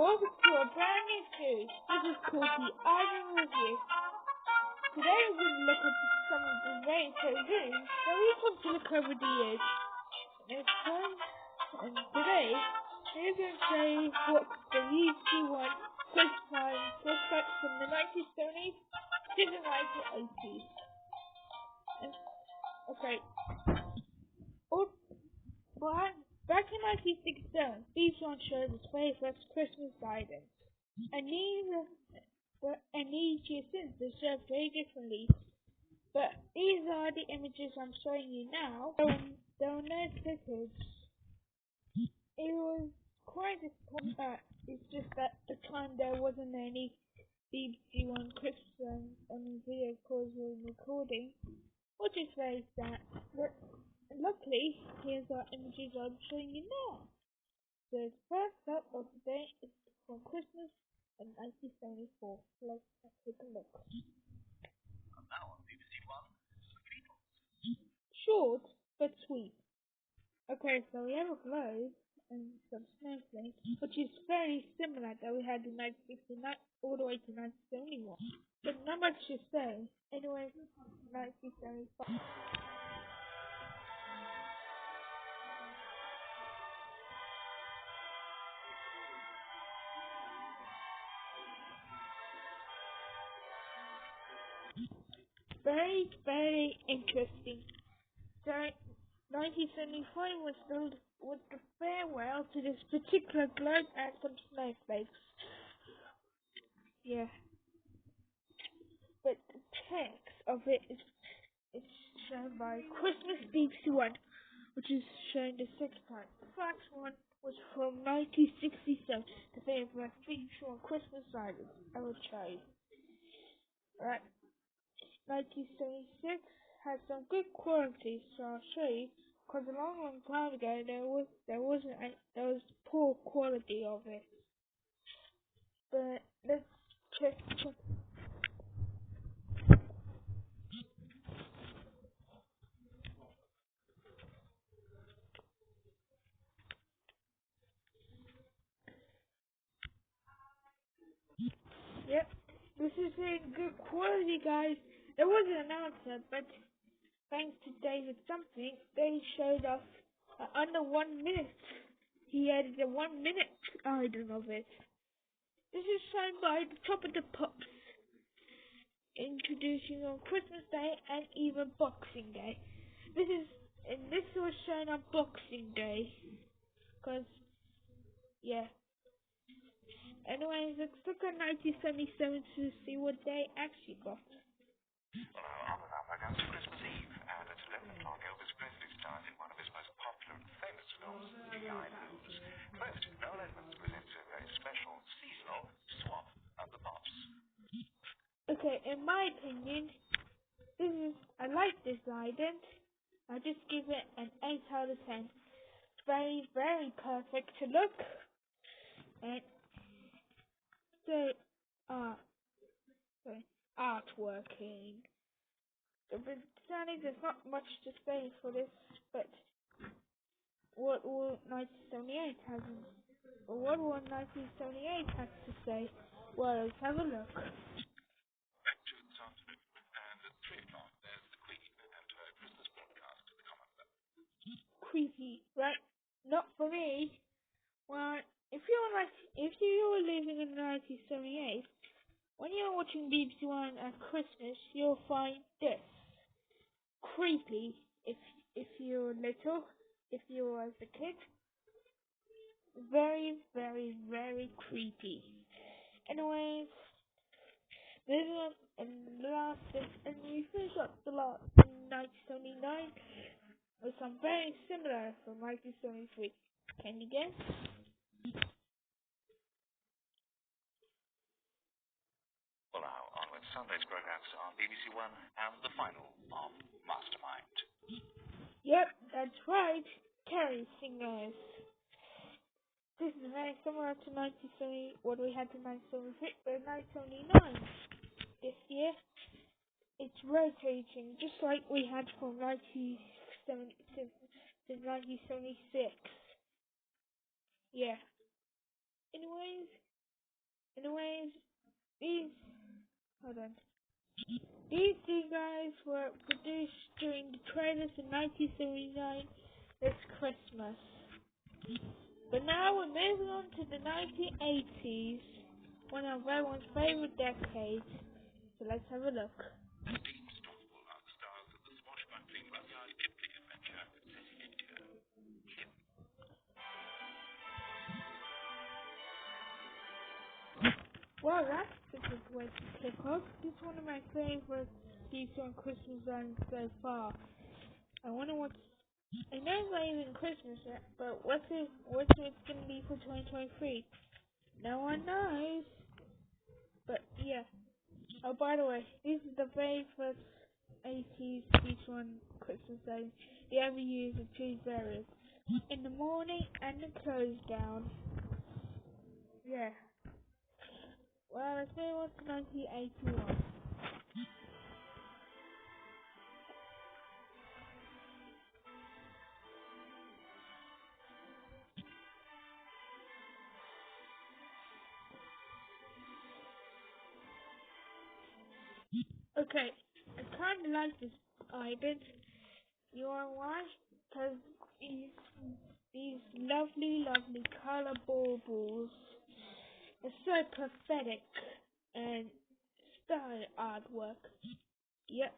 welcome to a brand new series. This is called the Ident Review. Today we're going to look at some of the very reviews that we come to look over the years. Next time, and today we're going to say what the BBC1 Christmas reflects from the 1970s to the 1980s. Okay. Back in 1967, BBC1 showed its very first Christmas idents, and each year since they served very differently. But these are the images I'm showing you now. There were no stickers. It was quite disappointing. It's just that at the time there wasn't any BBC1 Christmas video calls or recording, which is very sad. But luckily, here's our images I'm showing you now. The first up of the day is from Christmas in 1974. Let's take a look. And now on BBC1, Short but sweet. Okay, so we have a globe and some snowflakes, which is very similar that we had in 1969 all the way to 1971. But not much to say. Anyway, 1975. Very interesting. So, 1975 was the farewell to this particular globe and some snowflakes. Yeah. But the text of it is shown by Christmas BBC1, which is shown the second time. The first one was from 1967, the very first BBC1 Christmas Island I will show you. Right. 1976 had some good quality, so I'll show you. Because a long time ago there was poor quality of it. But let's check. Yep, this is in good quality, guys. There was an announcer, but thanks to David something, they showed us under 1 minute. He added a 1 minute ident of it. This is shown by the top of the pops, introducing on Christmas Day and even Boxing Day. This was shown on Boxing Day, cause yeah. Anyways, let's look at 1977 to see what they actually got. well, our other number goes to Christmas Eve, and at 11 o'clock, Elvis Presley stars in one of his most popular and famous films, the Idents. First, Noel Edmonds presents a very special seasonal swap of the pops. Okay, in my opinion, I like this ident. I'll just give it an 8 out of 10. Very perfect to look. And so, artworking. But sadly, there's not much to say for this, but what will 1978 have to say? Well, let's have a look. Back to this afternoon, and at 3 o'clock, there's the Queen and her Christmas broadcast to the common folk. Creepy, right? Not for me. Well, if you were living in 1978, when you're watching BBC1 at Christmas, you'll find this creepy. If you're little, if you were as a kid, very creepy. Anyways, this one and we finished up the last in 1979 with some very similar from 1973. Can you guess? Well, now, on with Sunday's programs on BBC1 and the final of Mastermind. Yep, that's right. Carrie Singers. This is very similar to 1970, what we had in 1973, but 1979. This year, it's rotating, just like we had from 1970 to 1976. Yeah. Anyways, Anyways, these, hold on. These two guys were produced during the trailers in 1979. It's Christmas. But now we're moving on to the 1980s, one of everyone's favourite decades. So let's have a look. Well, that's a good way to kick off. This is one of my favourite BBC1 Christmas songs so far. I wonder what's... I know it's not even Christmas yet, but what's it going to be for 2023? No one knows. But yeah. Oh, by the way, this is the very first 80s BBC1 Christmas song they ever used with two variants. In the morning and the close down. Yeah. Well, let's move on to 1981. Okay, I kinda like this ident. You know why? Because these lovely colour baubles are so pathetic and style artwork. Yep,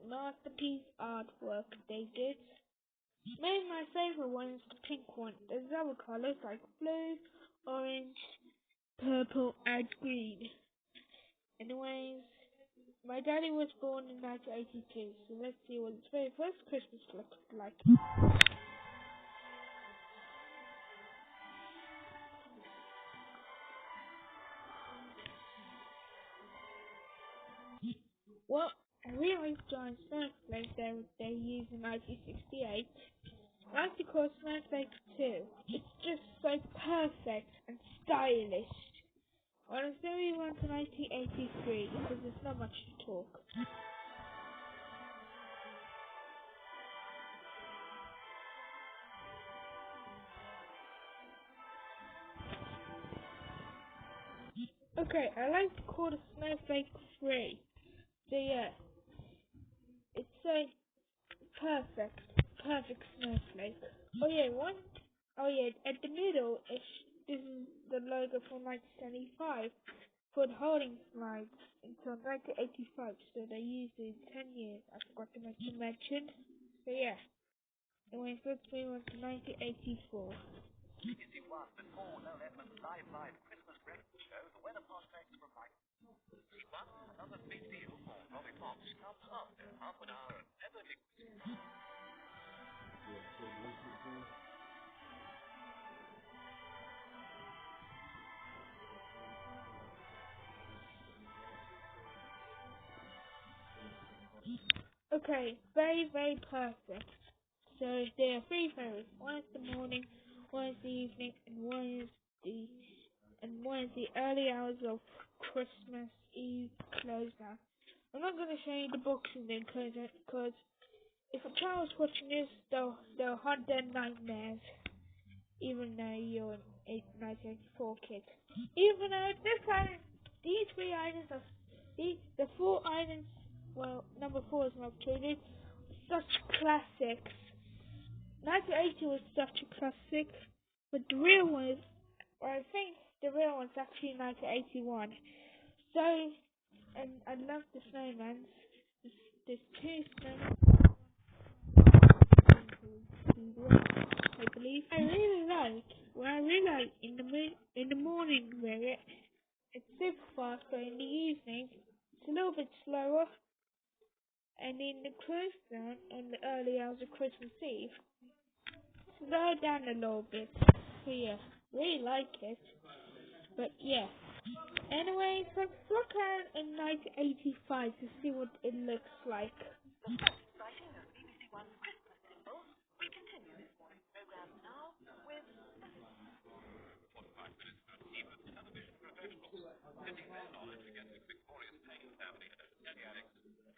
masterpiece artwork they did. Maybe my favourite one is the pink one. There's other colours like blue, orange, purple and green. Anyways, my daddy was born in 1982, so let's see what his very first Christmas looked like. Well, I really like giant snowflakes they used in 1968. I like to call snowflake too. It's just so perfect and stylish. Well, let's move on to 1983 because there's not much to talk. Okay, I like to call the snowflake free. So yeah, it's so perfect snowflake. Oh yeah, at the middle, this is the logo from 1975 for the holding slides until 1985, so they used it in 10 years. I forgot to mention. So yeah, anyways, let's move on to 1984. BBC1 before No Edmonds live Christmas breakfast show. The weather prospects from BBC1. Another big deal for Robbie Fox comes after half an hour of never liquid. Okay, very perfect. So there are three favorites. One is the morning, one is the evening, and one is the early hours of Christmas Eve close down. I'm not going to show you the books in the close down because if a child's watching this, they'll haunt their nightmares. Even though you're an 1984 kid. Even though these three items are the four items. Well, number 4 is not included. Such classics. 1980 was such a classic, but the real one is, or I think the real one's actually 1981. So, and I love the snowman. There's two snowmen. I believe I really like in the morning where it's super fast, but in the evening it's a little bit slower. And in the close down on the early hours of Christmas Eve, slow down a little bit. So yeah, really like it. But yeah. Anyways, let's look at in 1985 to see what it looks like. The first sighting of BBC1's Christmas symbols. We continue this morning's program now with 45 minutes of even television professionals pitting their knowledge against the Victoria's Payne family and Oceanic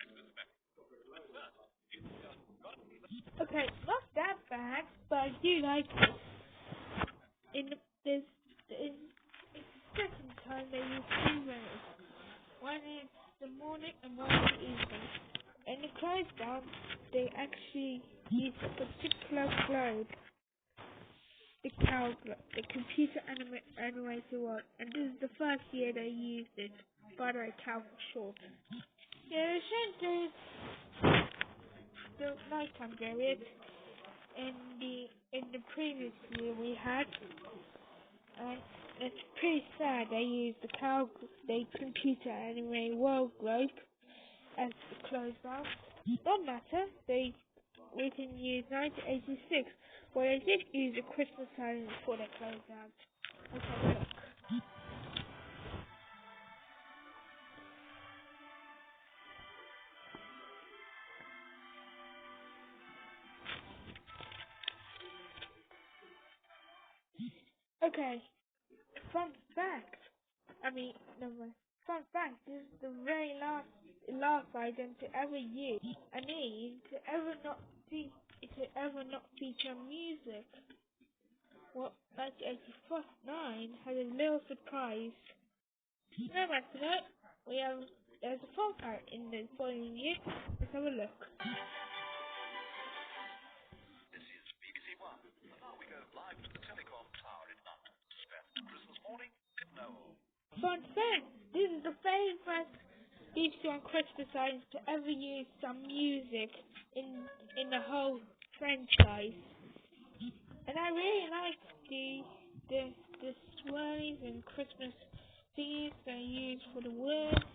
Christmas special. But first, it's got to be the... Okay, not that bad, but I do like it. This second time they use morning and one in the evening. In the close down, they actually use a particular globe, the cow globe, the computer animated one, and this is the first year they used it. By the way, cow for short. Yeah, they changed the nighttime period in the previous year we had, and it's pretty sad they used the computer animated world globe as the closeout. Don't matter, we can use 1986, where they did use a Christmas silence for their closeout. Let's have a look. Okay, fun fact. Never mind. Fun fact, this is the very last ident to ever use an E to ever not feature music. Well, 1989 had a little surprise. No matter that, there's a fun fact in the following year. Let's have a look. This is BBC1. And now we go live to the Telecom Tower in London to spend Christmas morning with Noel. Fun fact, this is the very first BBC1 Christmas songs to ever use some music in the whole franchise. And I really like the swirlies and Christmas thingies they use for the words.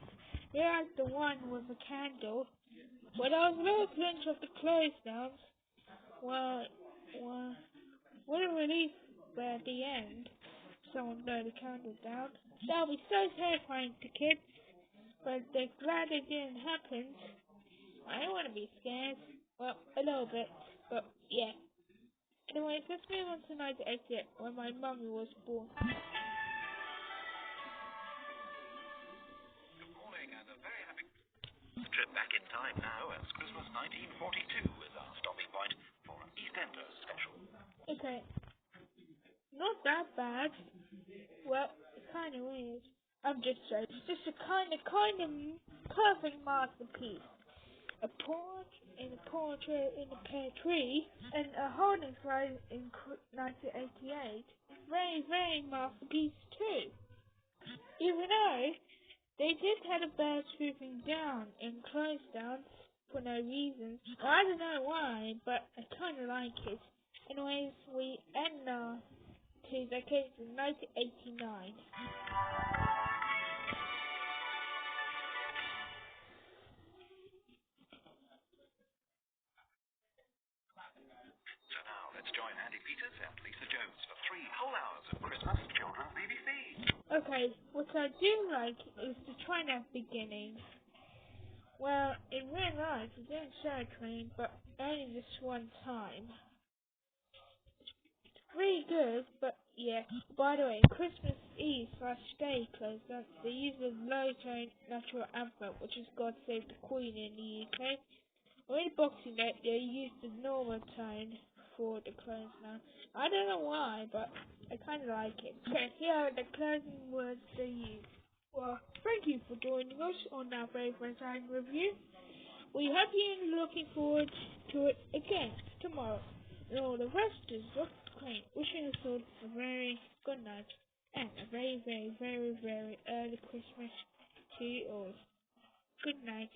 They like the one with a candle. But I was very cringe of the close downs. Well, what a relief at the end. Someone blow the candle down. That'll be so terrifying to kids. But they're glad it didn't happen. I don't want to be scared. Well, a little bit. But yeah. Anyways, let's move on to 1988 when my mummy was born. Good morning and a very happy trip back in time now, as Christmas 1942 is our stopping point for an EastEnders special. Okay. Not that bad. Well, it's kind of weird. I'm just joking. It's just a kind of perfect masterpiece. A portrait in a pear tree and a holding slide in 1988 is very, very masterpiece too. Even though they did have a bird swooping down in close downs for no reason. Well, I don't know why, but I kind of like it. Anyways, we end now to the case in 1989. So now let's join Andy Peters and Lisa Jones for 3 whole hours of Christmas children's BBC. Okay, what I do like is the train at the beginning. Well, in real life, it didn't show a train, but only this one time. It's pretty good, but yeah. By the way, Christmas Eve / day closed down. They use the low tone natural anthem, which is God Save the Queen in the UK. Or in Boxing Day, they use the normal tone for the close down. I don't know why, but I kind of like it. Okay, here are the closing words they use. Well, thank you for joining us on our very first time review. We hope you're looking forward to it again tomorrow. And all the rest is up great. Wishing us all a very good night and a very, very, very, very early Christmas to you all. Good night.